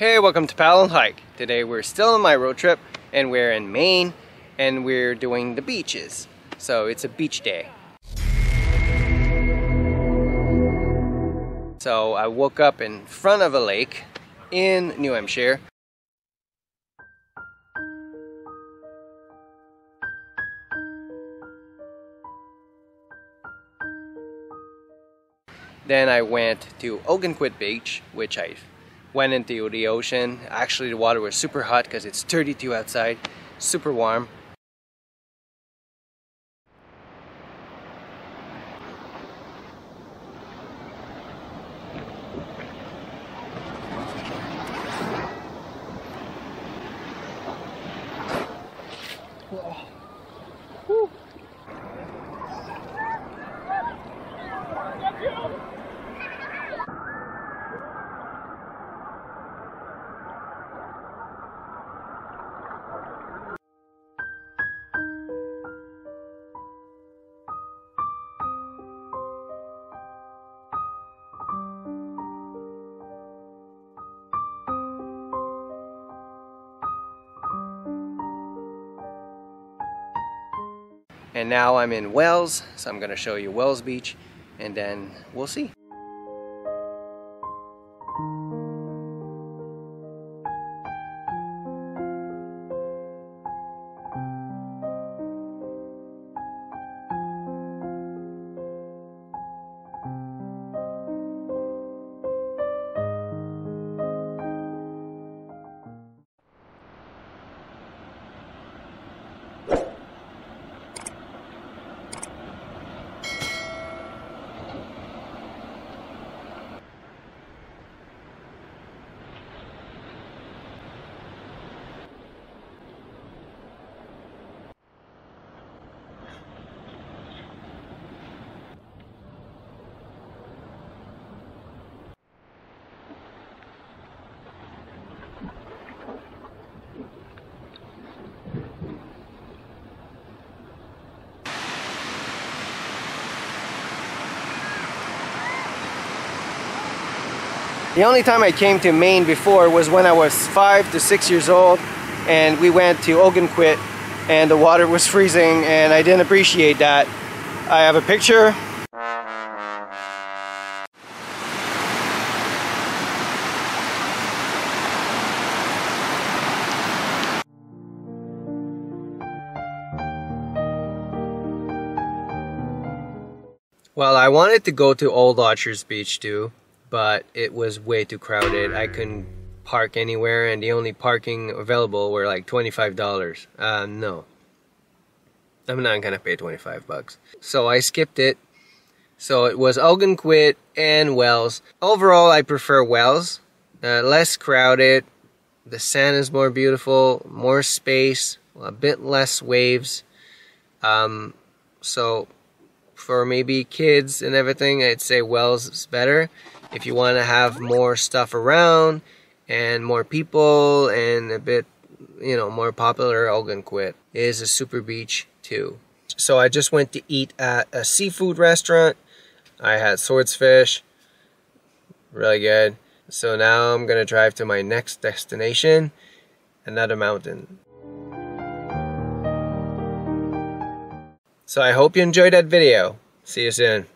Hey, welcome to Paddle and Hike. Today we're still on my road trip and we're in Maine and we're doing the beaches. So it's a beach day. So I woke up in front of a lake in New Hampshire. Then I went to Ogunquit Beach, which I went into the ocean. Actually the water was super hot because it's 32 outside, super warm. Woo. And now I'm in Wells, so I'm going to show you Wells Beach, and then we'll see. The only time I came to Maine before was when I was 5 to 6 years old, and we went to Ogunquit and the water was freezing and I didn't appreciate that. I have a picture. Well, I wanted to go to Old Orchards Beach too, but it was way too crowded. I couldn't park anywhere and the only parking available were like $25. No. I'm not gonna pay 25 bucks. So I skipped it. So it was Ogunquit and Wells. Overall, I prefer Wells. Less crowded. The sand is more beautiful, more space, a bit less waves. So for maybe kids and everything, I'd say Wells is better. If you want to have more stuff around and more people and a bit, you know, more popular, Ogunquit is a super beach too. So I just went to eat at a seafood restaurant. I had swordfish, really good. So now I'm gonna drive to my next destination, another mountain. So I hope you enjoyed that video. See you soon.